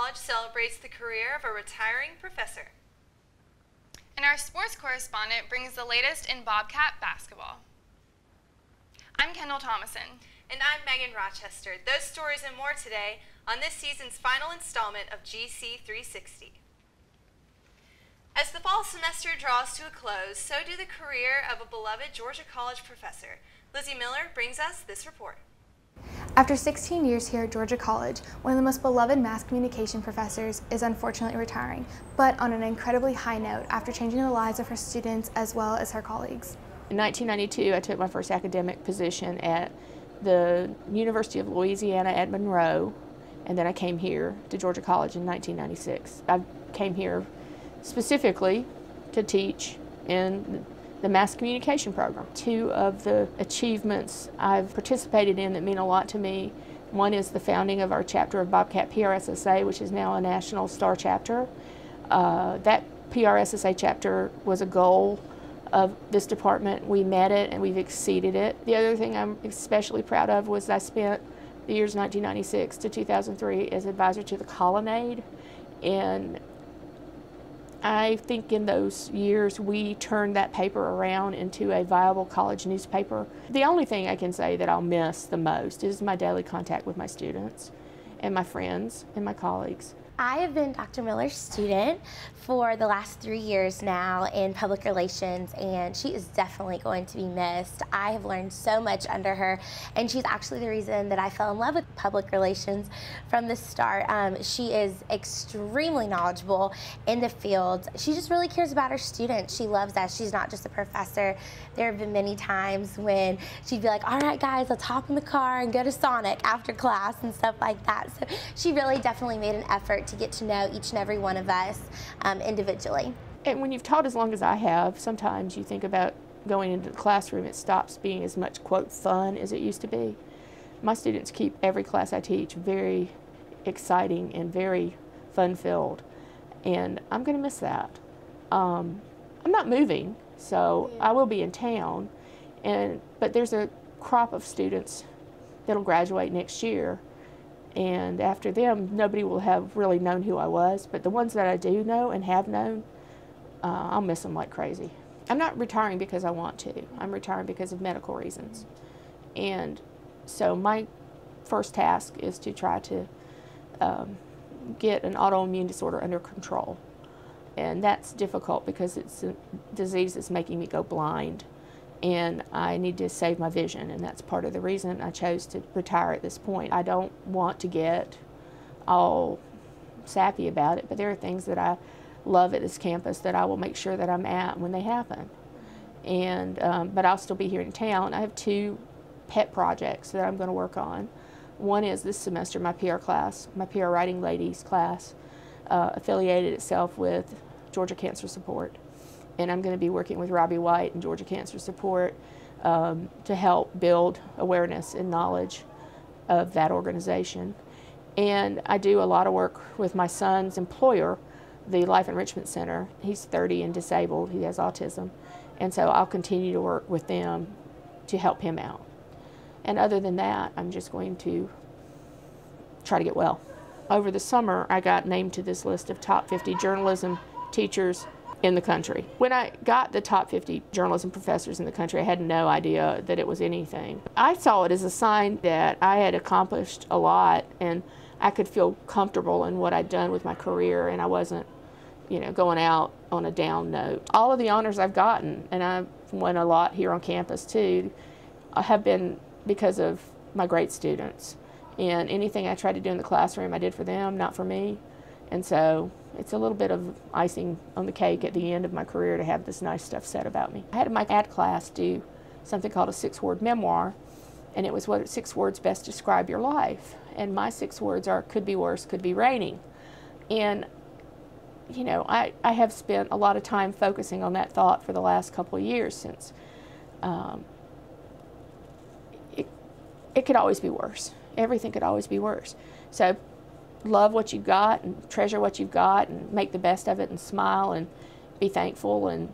College celebrates the career of a retiring professor. And our sports correspondent brings the latest in Bobcat basketball. I'm Kendall Thomason. And I'm Megan Rochester. Those stories and more today on this season's final installment of GC360. As the fall semester draws to a close, so do the career of a beloved Georgia College professor. Lizzy Miller brings us this report. After 16 years here at Georgia College, one of the most beloved mass communication professors is unfortunately retiring, but on an incredibly high note after changing the lives of her students as well as her colleagues. In 1992, I took my first academic position at the University of Louisiana at Monroe, and then I came here to Georgia College in 1996. I came here specifically to teach in the mass communication program. Two of the achievements I've participated in that mean a lot to me, one is the founding of our chapter of Bobcat PRSSA, which is now a national star chapter. That PRSSA chapter was a goal of this department. We met it and we've exceeded it. The other thing I'm especially proud of was I spent the years 1996 to 2003 as advisor to the Colonnade, and I think in those years we turned that paper around into a viable college newspaper. The only thing I can say that I'll miss the most is my daily contact with my students and my friends and my colleagues. I have been Dr. Miller's student for the last 3 years now in public relations, and she is definitely going to be missed. I have learned so much under her, and she's actually the reason that I fell in love with public relations from the start. She is extremely knowledgeable in the field. She just really cares about her students. She loves us. She's not just a professor. There have been many times when she'd be like, all right guys, let's hop in the car and go to Sonic after class and stuff like that. So she really definitely made an effort to get to know each and every one of us individually. And when you've taught as long as I have, sometimes you think about going into the classroom, it stops being as much, quote, fun as it used to be. My students keep every class I teach very exciting and very fun-filled, and I'm going to miss that. I'm not moving, so I will be in town, but there's a crop of students that'll graduate next year, and after them, nobody will have really known who I was, but the ones that I do know and have known, I'll miss them like crazy. I'm not retiring because I want to. I'm retiring because of medical reasons. And so my first task is to try to get an autoimmune disorder under control. And that's difficult because it's a disease that's making me go blind. And I need to save my vision, and that's part of the reason I chose to retire at this point. I don't want to get all sappy about it, but there are things that I love at this campus that I will make sure that I'm at when they happen. And but I'll still be here in town. I have two pet projects that I'm going to work on. One is this semester, my PR class, my PR Writing Ladies class, affiliated itself with Georgia Cancer Support. And I'm going to be working with Robbie White and Georgia Cancer Support to help build awareness and knowledge of that organization. And I do a lot of work with my son's employer, the Life Enrichment Center. He's 30 and disabled. He has autism. And so I'll continue to work with them to help him out. And other than that, I'm just going to try to get well. Over the summer, I got named to this list of top 50 journalism teachers in the country. When I got the top 50 journalism professors in the country, I had no idea that it was anything. I saw it as a sign that I had accomplished a lot and I could feel comfortable in what I'd done with my career, and I wasn't, going out on a down note. All of the honors I've gotten, and I've won a lot here on campus too, have been because of my great students. And anything I tried to do in the classroom, I did for them, not for me. And so it's a little bit of icing on the cake at the end of my career to have this nice stuff said about me. I had my ad class do something called a 6-word memoir, and it was what 6 words best describe your life. And my 6 words are could be worse, could be raining. And I have spent a lot of time focusing on that thought for the last couple of years since it could always be worse. Everything could always be worse. So love what you've got and treasure what you've got and make the best of it and smile and be thankful and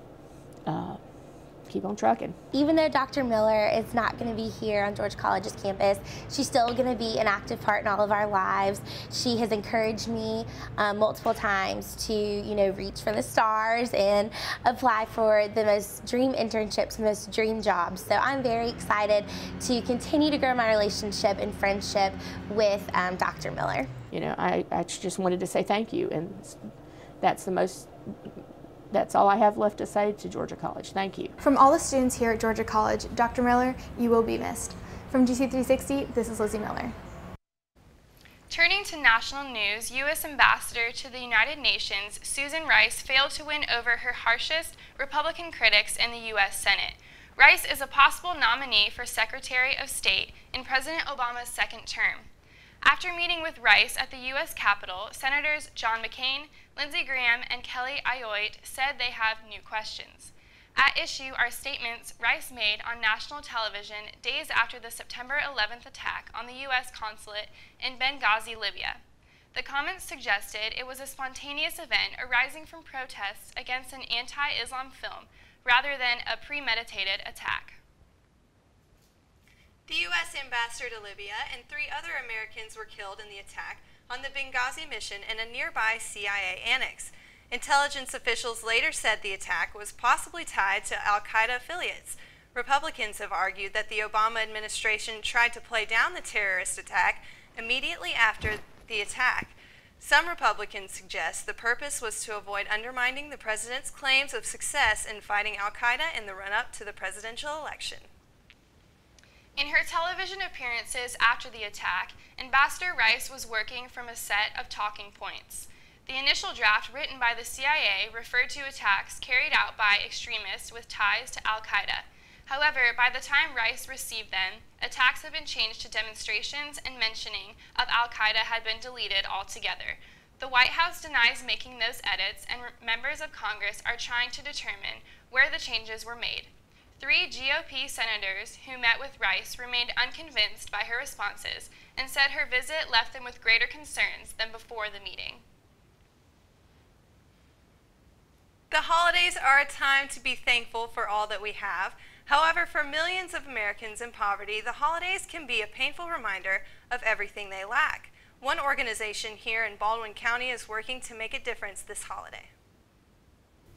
keep on trucking. Even though Dr. Miller is not going to be here on Georgia College's campus, she's still going to be an active part in all of our lives. She has encouraged me multiple times to, reach for the stars and apply for the most dream internships, the most dream jobs. So I'm very excited to continue to grow my relationship and friendship with Dr. Miller. I just wanted to say thank you, and that's all I have left to say to Georgia College. Thank you. From all the students here at Georgia College, Dr. Miller, you will be missed. From GC360, this is Lizzy Miller. Turning to national news, U.S. Ambassador to the United Nations, Susan Rice, failed to win over her harshest Republican critics in the U.S. Senate. Rice is a possible nominee for Secretary of State in President Obama's second term. After meeting with Rice at the U.S. Capitol, Senators John McCain, Lindsey Graham, and Kelly Ayotte said they have new questions. At issue are statements Rice made on national television days after the September 11th attack on the U.S. consulate in Benghazi, Libya. The comments suggested it was a spontaneous event arising from protests against an anti-Islam film rather than a premeditated attack. The U.S. ambassador to Libya and 3 other Americans were killed in the attack on the Benghazi mission in a nearby CIA annex. Intelligence officials later said the attack was possibly tied to al-Qaeda affiliates. Republicans have argued that the Obama administration tried to play down the terrorist attack immediately after the attack. Some Republicans suggest the purpose was to avoid undermining the president's claims of success in fighting al-Qaeda in the run-up to the presidential election. In her television appearances after the attack, Ambassador Rice was working from a set of talking points. The initial draft written by the CIA referred to attacks carried out by extremists with ties to al-Qaeda. However, by the time Rice received them, attacks had been changed to demonstrations, and mentioning of al-Qaeda had been deleted altogether. The White House denies making those edits, and members of Congress are trying to determine where the changes were made. 3 GOP senators who met with Rice remained unconvinced by her responses and said her visit left them with greater concerns than before the meeting. The holidays are a time to be thankful for all that we have. However, for millions of Americans in poverty, the holidays can be a painful reminder of everything they lack. One organization here in Baldwin County is working to make a difference this holiday.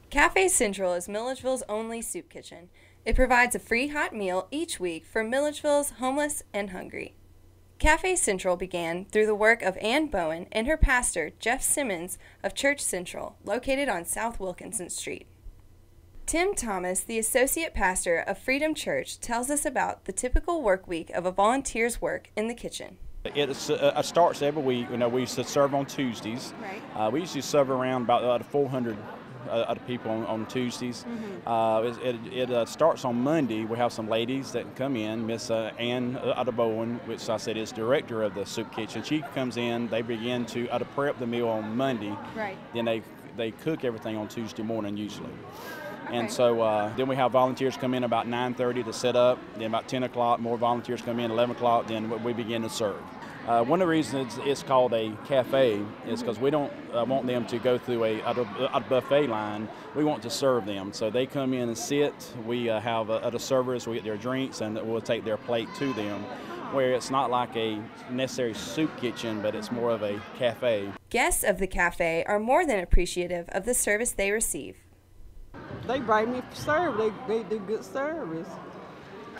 Cafe Central is Milledgeville's only soup kitchen. It provides a free hot meal each week for Milledgeville's homeless and hungry. Cafe Central began through the work of Ann Bowen and her pastor, Jeff Simmons, of Church Central, located on South Wilkinson Street. Tim Thomas, the associate pastor of Freedom Church, tells us about the typical work week of a volunteer's work in the kitchen. It starts every week. We used to serve on Tuesdays. Right. We usually serve around about 400 other people on Tuesdays. It starts on Monday. We have some ladies that come in. Miss Ann Bowen, which I said is director of the soup kitchen. She comes in. They begin to prep the meal on Monday. Right. Then they cook everything on Tuesday morning usually. Okay. And so then we have volunteers come in about 9:30 to set up. Then about 10 o'clock, more volunteers come in. 11 o'clock, then we begin to serve. One of the reasons it's called a cafe is because we don't want them to go through a buffet line. We want to serve them. So they come in and sit. We have other servers. We get their drinks, and we'll take their plate to them, where it's not like a necessary soup kitchen, but it's more of a cafe. Guests of the cafe are more than appreciative of the service they receive. They bring me service. They do good service.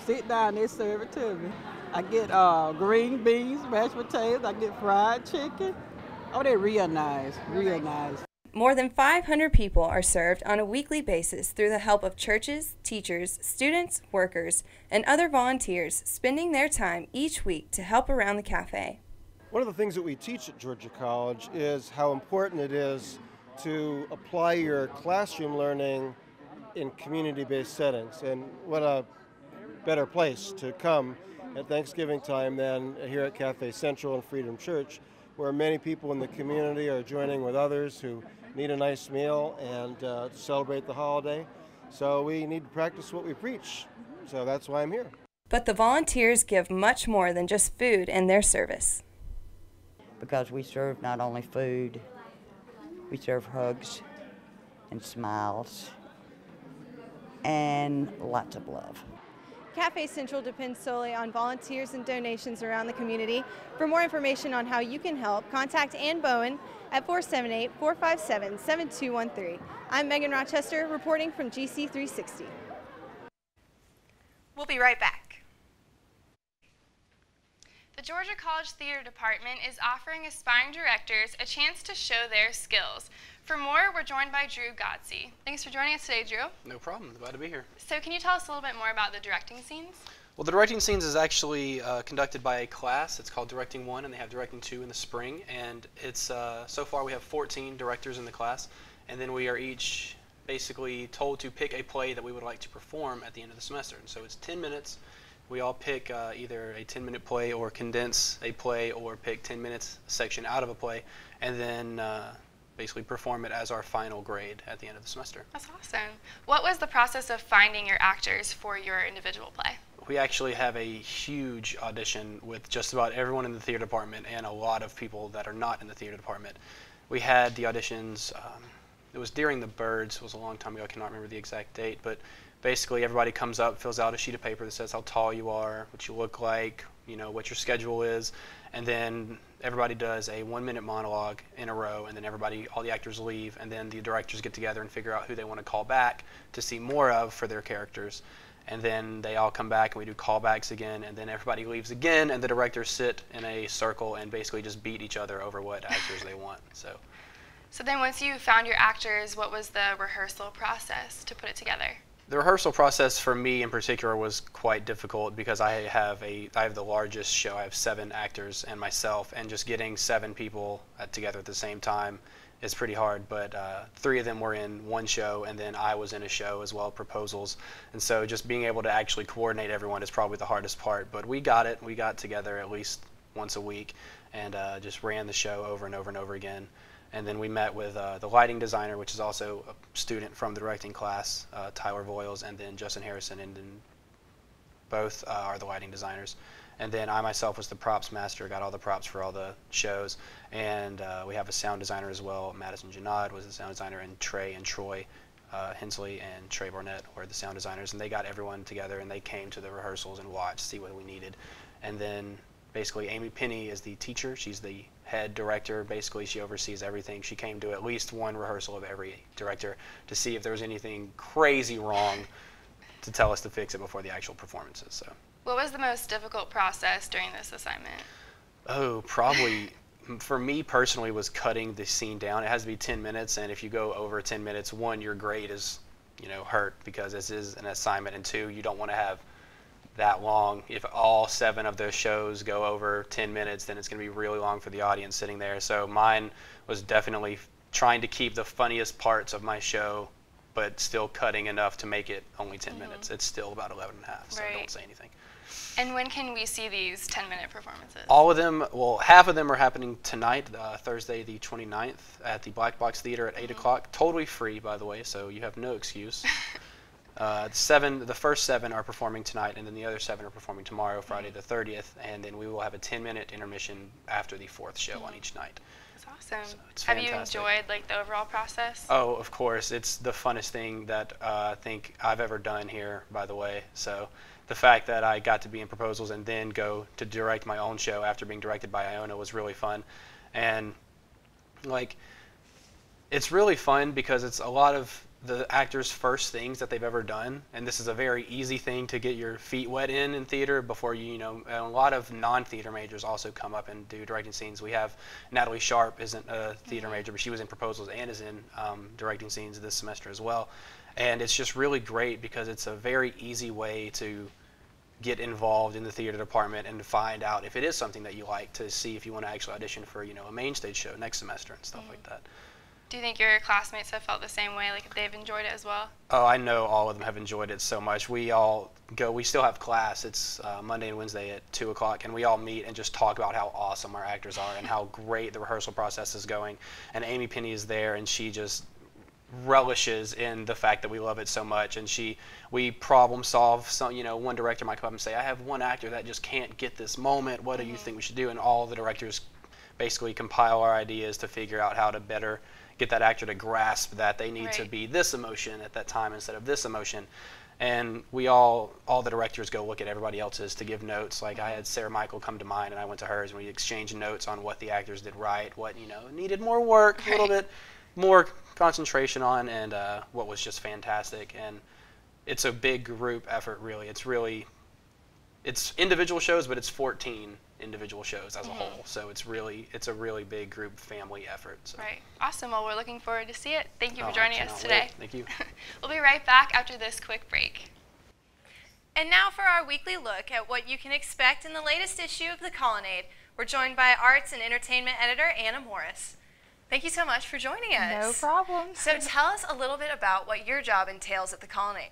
Sit down, they serve it to me. I get green beans, mashed potatoes. I get fried chicken. Oh, they're real nice, real nice. More than 500 people are served on a weekly basis through the help of churches, teachers, students, workers, and other volunteers spending their time each week to help around the cafe. One of the things that we teach at Georgia College is how important it is to apply your classroom learning in community-based settings. And what a better place to come at Thanksgiving time than here at Cafe Central and Freedom Church, where many people in the community are joining with others who need a nice meal and to celebrate the holiday. So we need to practice what we preach. So that's why I'm here. But the volunteers give much more than just food in their service. Because we serve not only food, we serve hugs and smiles and lots of love. Cafe Central depends solely on volunteers and donations around the community. For more information on how you can help, contact Ann Bowen at 478-457-7213. I'm Megan Rochester reporting from GC360. We'll be right back. The Georgia College Theater Department is offering aspiring directors a chance to show their skills. For more, we're joined by Drew Godsey. Thanks for joining us today, Drew. No problem. Glad to be here. So can you tell us a little bit more about the directing scenes? Well, the directing scenes is actually conducted by a class. It's called Directing 1, and they have Directing 2 in the spring. And it's so far we have 14 directors in the class, and then we are each basically told to pick a play that we would like to perform at the end of the semester. And so it's 10 minutes. We all pick either a 10-minute play or condense a play or pick 10 minutes section out of a play, and then basically perform it as our final grade at the end of the semester. That's awesome. What was the process of finding your actors for your individual play? We actually have a huge audition with just about everyone in the theater department and a lot of people that are not in the theater department. We had the auditions, it was during the Birds, it was a long time ago, I cannot remember the exact date, but basically everybody comes up, fills out a sheet of paper that says how tall you are, what you look like, you know, what your schedule is, and then everybody does a 1-minute monologue in a row, and then all the actors leave, and then the directors get together and figure out who they want to call back to see more of for their characters. And then they all come back and we do callbacks again, and then everybody leaves again, and the directors sit in a circle and basically just beat each other over what actors they want. So then once you found your actors, what was the rehearsal process to put it together? The rehearsal process for me in particular was quite difficult because I have the largest show. I have 7 actors and myself, and just getting 7 people together at the same time is pretty hard. But 3 of them were in one show, and then I was in a show as well, Proposals. And so just being able to actually coordinate everyone is probably the hardest part. But we got it. We got together at least once a week and just ran the show over and over and over again. And then we met with the lighting designer, which is also a student from the directing class, Tyler Voiles, and then Justin Harrison, and then both are the lighting designers. And then I myself was the props master, got all the props for all the shows. And we have a sound designer as well. Madison Janad was the sound designer, and Trey and Troy Hensley and Trey Barnett were the sound designers. And they got everyone together, and they came to the rehearsals and watched, see what we needed. And then basically Amy Penny is the teacher. She's the head director. Basically, she oversees everything. She came to at least one rehearsal of every director to see if there was anything crazy wrong to tell us to fix it before the actual performances. So, what was the most difficult process during this assignment? Oh, probably for me personally was cutting the scene down. It has to be 10 minutes, and if you go over 10 minutes, 1, your grade is, hurt because this is an assignment, and 2, you don't want to have that long. If all 7 of those shows go over 10 minutes, then it's going to be really long for the audience sitting there. So mine was definitely trying to keep the funniest parts of my show, but still cutting enough to make it only 10 minutes. It's still about 11 and a half, so don't say anything. And when can we see these 10-minute performances? All of them, well, half of them are happening tonight, Thursday the 29th at the Black Box Theater at 8 o'clock. Totally free, by the way, so you have no excuse. The first 7 are performing tonight, and then the other 7 are performing tomorrow, Friday the 30th, and then we will have a 10-minute intermission after the 4th show on each night. That's awesome. So it's have fantastic. You enjoyed the overall process? Oh, of course. It's the funnest thing that I think I've ever done here, by the way. So the fact that I got to be in Proposals and then go to direct my own show after being directed by Iona was really fun. And it's really fun because it's a lot of the actors' first things that they've ever done, and this is a very easy thing to get your feet wet in theater before and a lot of non-theater majors also come up and do directing scenes. We have Natalie Sharp isn't a theater major, but she was in Proposals and is in directing scenes this semester as well. And it's just really great because it's a very easy way to get involved in the theater department and to find out if it is something that you like, to see if you want to actually audition for a main stage show next semester and stuff like that. Do you think your classmates have felt the same way, if they've enjoyed it as well? Oh, I know all of them have enjoyed it so much. We still have class. It's Monday and Wednesday at 2 o'clock, and we all meet and just talk about how awesome our actors are and how great the rehearsal process is going. And Amy Penny is there, and she just relishes in the fact that we love it so much, and we problem solve. One director might come up and say, I have one actor that just can't get this moment. What do you think we should do? And all the directors basically compile our ideas to figure out how to better get that actor to grasp that they need to be this emotion at that time instead of this emotion. And we all the directors go look at everybody else's to give notes. Like I had Sarah Michael come to mine, and I went to hers, and we exchanged notes on what the actors did right, what needed more work, a little bit more concentration on, and what was just fantastic. And it's a big group effort, really. It's individual shows, but it's 14 individual shows as a whole. So it's a really big group family effort. So. Right. Awesome. Well, we're looking forward to see it. Thank you for joining us today. Thank you. We'll be right back after this quick break. And now for our weekly look at what you can expect in the latest issue of the Colonnade. We're joined by Arts and Entertainment Editor Anna Morris. Thank you so much for joining us. No problem. So tell us a little bit about what your job entails at the Colonnade.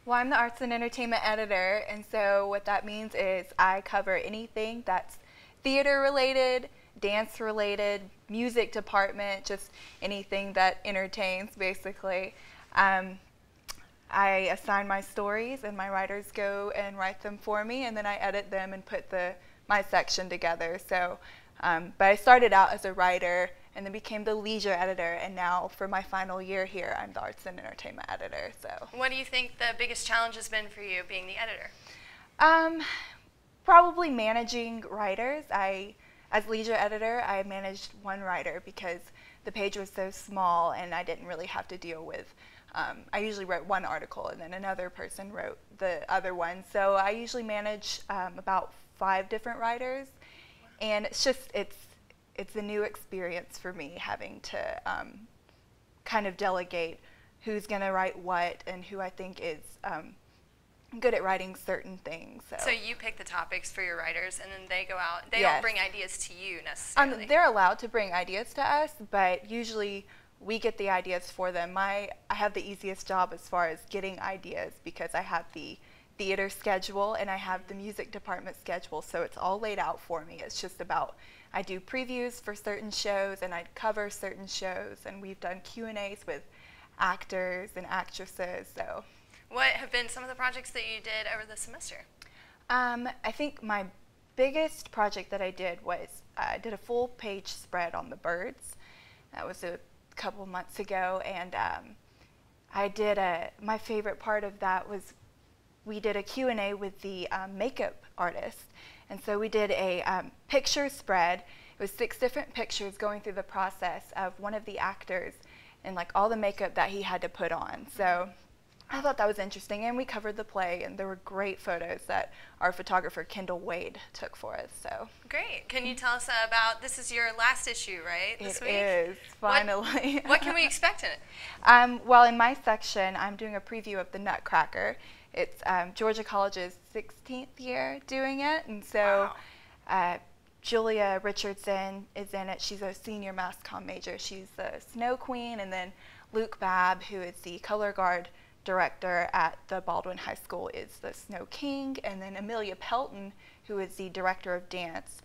Well, I'm the Arts and Entertainment Editor, and so what that means is I cover anything that's theater related, dance related, music department, just anything that entertains, basically. I assign my stories, and my writers go and write them for me, and then I edit them and put my section together. So, but I started out as a writer and then became the leisure editor, and now for my final year here, I'm the Arts and Entertainment Editor. So, what do you think the biggest challenge has been for you being the editor? Probably managing writers. As leisure editor, I managed one writer because the page was so small and I didn't really have to deal with, I usually wrote one article and then another person wrote the other one. So I usually manage about 5 different writers, and it's a new experience for me having to kind of delegate who's going to write what and who I think is good at writing certain things. So you pick the topics for your writers, and then they go out. They don't bring ideas to you necessarily. They're allowed to bring ideas to us, but usually we get the ideas for them. I have the easiest job as far as getting ideas because I have the theater schedule and I have the music department schedule, so it's all laid out for me. It's just about, I do previews for certain shows and I cover certain shows, and we've done Q&As with actors and actresses. So, what have been some of the projects that you did over the semester? I think my biggest project that I did was I did a full page spread on the birds. That was a couple months ago, and I did my favorite part of that was we did a Q&A with the makeup artist. And so we did a picture spread. It was 6 different pictures going through the process of one of the actors and like all the makeup that he had to put on. So I thought that was interesting, and we covered the play, and there were great photos that our photographer Kendall Wade took for us. So great. Can you tell us about, this is your last issue, right? This week? It is, finally. What can we expect in it? Well, in my section, I'm doing a preview of the Nutcracker. It's Georgia College's 16th year doing it, and so Julia Richardson is in it. She's a senior mass comm major. She's the Snow Queen, and then Luke Babb, who is the color guard director at the Baldwin High School, is the Snow King, and then Amelia Pelton, who is the director of dance,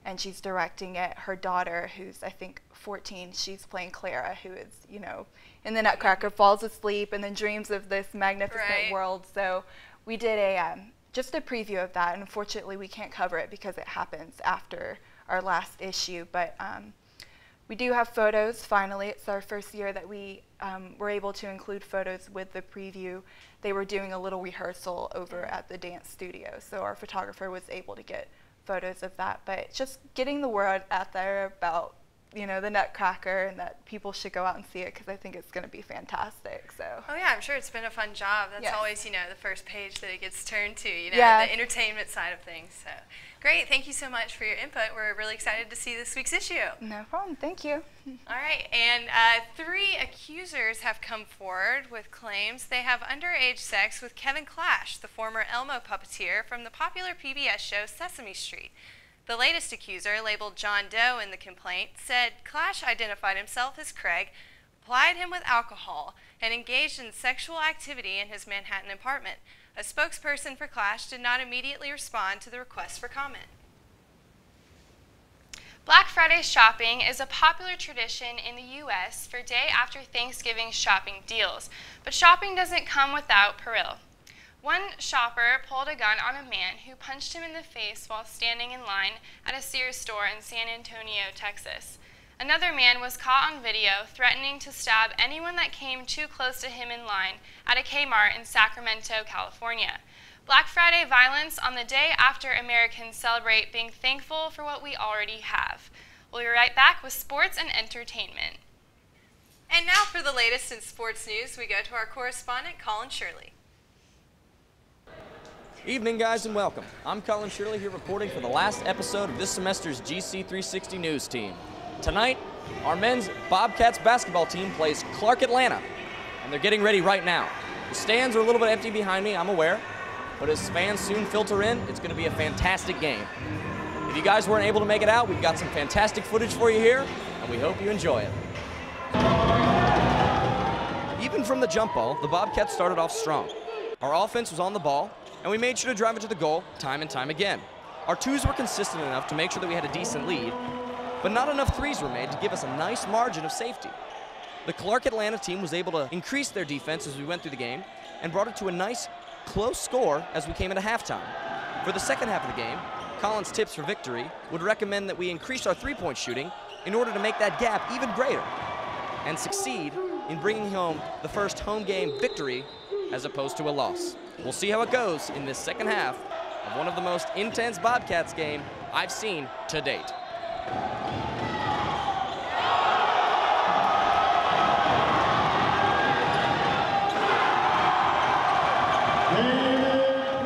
and she's directing it. Her daughter, who's I think 14, she's playing Clara, who is, you know, in the Nutcracker falls asleep and then dreams of this magnificent world. So we did just a preview of that, and unfortunately we can't cover it because it happens after our last issue, but we do have photos. Finally, it's our first year that we were able to include photos with the preview. They were doing a little rehearsal over at the dance studio, so our photographer was able to get photos of that. But just getting the word out there about, you know, the Nutcracker, and that people should go out and see it because I think it's going to be fantastic. So. Oh yeah, I'm sure it's been a fun job. That's always, you know, the first page that it gets turned to, you know, the entertainment side of things. So great, thank you so much for your input. We're really excited to see this week's issue. No problem, thank you. All right, and 3 accusers have come forward with claims they have underage sex with Kevin Clash, the former Elmo puppeteer from the popular PBS show Sesame Street. The latest accuser, labeled John Doe in the complaint, said Clash identified himself as Craig, plied him with alcohol, and engaged in sexual activity in his Manhattan apartment. A spokesperson for Clash did not immediately respond to the request for comment. Black Friday shopping is a popular tradition in the U.S. for day after Thanksgiving shopping deals, but shopping doesn't come without peril. One shopper pulled a gun on a man who punched him in the face while standing in line at a Sears store in San Antonio, Texas. Another man was caught on video threatening to stab anyone that came too close to him in line at a Kmart in Sacramento, California. Black Friday violence on the day after Americans celebrate being thankful for what we already have. We'll be right back with sports and entertainment. And now for the latest in sports news, we go to our correspondent, Colin Shirley. Evening, guys, and welcome. I'm Colin Shirley here reporting for the last episode of this semester's GC360 News team. Tonight, our men's Bobcats basketball team plays Clark Atlanta, and they're getting ready right now. The stands are a little bit empty behind me, I'm aware, but as fans soon filter in, it's going to be a fantastic game. If you guys weren't able to make it out, we've got some fantastic footage for you here, and we hope you enjoy it. Even from the jump ball, the Bobcats started off strong. Our offense was on the ball, and we made sure to drive it to the goal time and time again. Our twos were consistent enough to make sure that we had a decent lead, but not enough threes were made to give us a nice margin of safety. The Clark Atlanta team was able to increase their defense as we went through the game and brought it to a nice, close score as we came into halftime. For the second half of the game, Colin's tips for victory would recommend that we increase our three-point shooting in order to make that gap even greater and succeed in bringing home the first home game victory as opposed to a loss. We'll see how it goes in this second half of one of the most intense Bobcats game I've seen to date.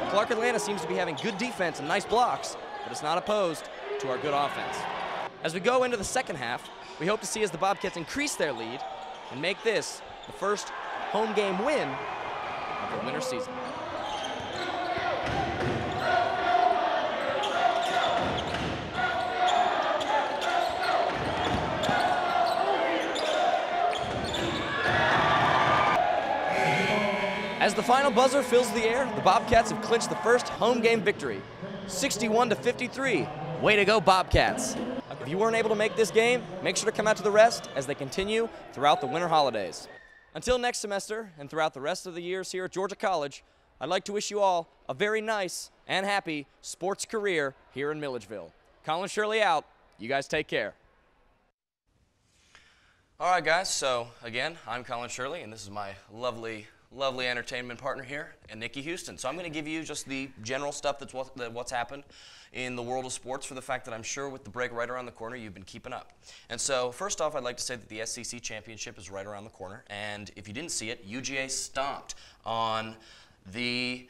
Clark Atlanta seems to be having good defense and nice blocks, but it's not opposed to our good offense. As we go into the second half, we hope to see as the Bobcats increase their lead and make this the first home game win of the winter season. As the final buzzer fills the air, the Bobcats have clinched the first home game victory, 61-53. Way to go, Bobcats. If you weren't able to make this game, make sure to come out to the rest as they continue throughout the winter holidays. Until next semester and throughout the rest of the years here at Georgia College, I'd like to wish you all a very nice and happy sports career here in Milledgeville. Colin Shirley out. You guys take care. All right, guys, so again, I'm Colin Shirley, and this is my lovely entertainment partner here, and Nikki Houston. So I'm going to give you just the general stuff that's what's happened in the world of sports, for the fact that I'm sure with the break right around the corner, you've been keeping up. And so first off, I'd like to say that the SEC championship is right around the corner, and if you didn't see it, UGA stomped on the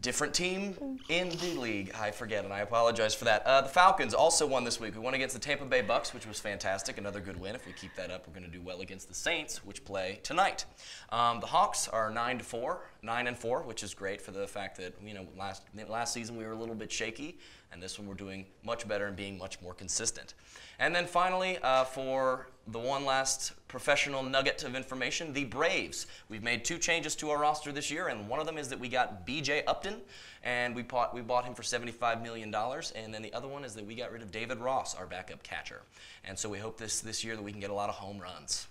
different team in the league. I forget, and I apologize for that. The Falcons also won this week. We won against the Tampa Bay Bucks, which was fantastic. Another good win. If we keep that up, we're going to do well against the Saints, which play tonight. The Hawks are 9-4, which is great for the fact that, you know, last season we were a little bit shaky, and this one we're doing much better and being much more consistent. And then finally, for the one last professional nugget of information, the Braves. We've made 2 changes to our roster this year, and one of them is that we got B.J. Upton, and we bought him for $75 million. And then the other one is that we got rid of David Ross, our backup catcher. And so we hope this year that we can get a lot of home runs.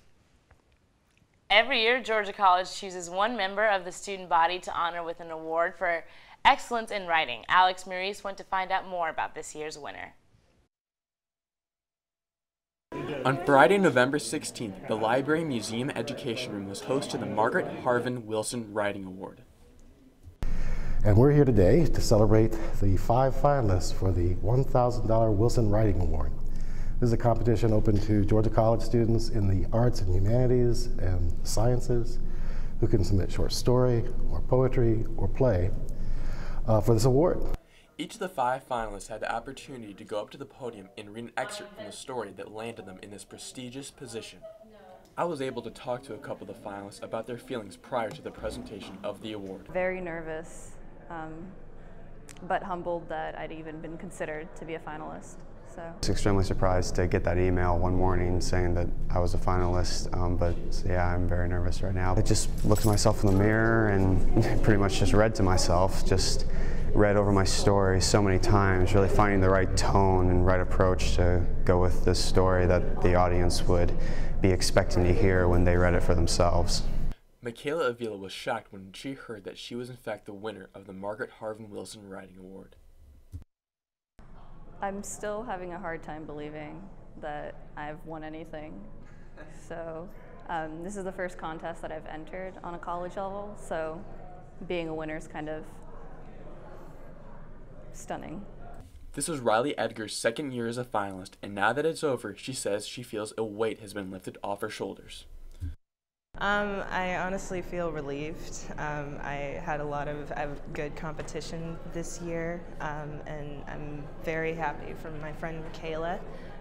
Every year, Georgia College chooses one member of the student body to honor with an award for excellence in writing. Alex Maurice went to find out more about this year's winner. On Friday, November 16th, the Library Museum Education Room was host to the Margaret Harvin Wilson Writing Award. And we're here today to celebrate the 5 finalists for the $1,000 Wilson Writing Award. This is a competition open to Georgia College students in the arts and humanities and sciences who can submit short story or poetry or play for this award. Each of the 5 finalists had the opportunity to go up to the podium and read an excerpt from the story that landed them in this prestigious position. I was able to talk to a couple of the finalists about their feelings prior to the presentation of the award. Very nervous, but humbled that I'd even been considered to be a finalist. So. I was extremely surprised to get that email one morning saying that I was a finalist, but yeah, I'm very nervous right now. I just looked at myself in the mirror and pretty much just read to myself, just read over my story so many times, really finding the right tone and right approach to go with this story that the audience would be expecting to hear when they read it for themselves. Michaela Avila was shocked when she heard that she was in fact the winner of the Margaret Harvin Wilson Writing Award. I'm still having a hard time believing that I've won anything. So this is the first contest that I've entered on a college level, so being a winner is kind of stunning. This was Riley Edgar's second year as a finalist, and now that it's over, she says she feels a weight has been lifted off her shoulders. I honestly feel relieved. I had a good competition this year, and I'm very happy for my friend Michaela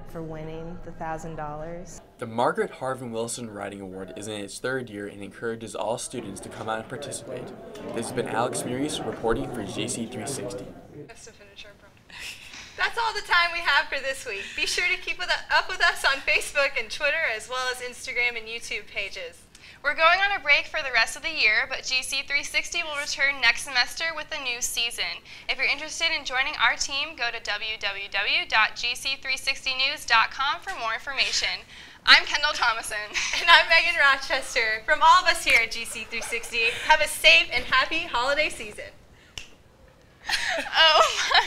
for winning the $1,000. The Margaret Harvin Wilson Writing Award is in its third year and encourages all students to come out and participate. This has been Alex Murias reporting for GC360. That's all the time we have for this week. Be sure to keep up with us on Facebook and Twitter, as well as Instagram and YouTube pages. We're going on a break for the rest of the year, but GC360 will return next semester with a new season. If you're interested in joining our team, go to www.gc360news.com for more information. I'm Kendall Thomason. And I'm Megan Rochester. From all of us here at GC360, have a safe and happy holiday season. Oh my.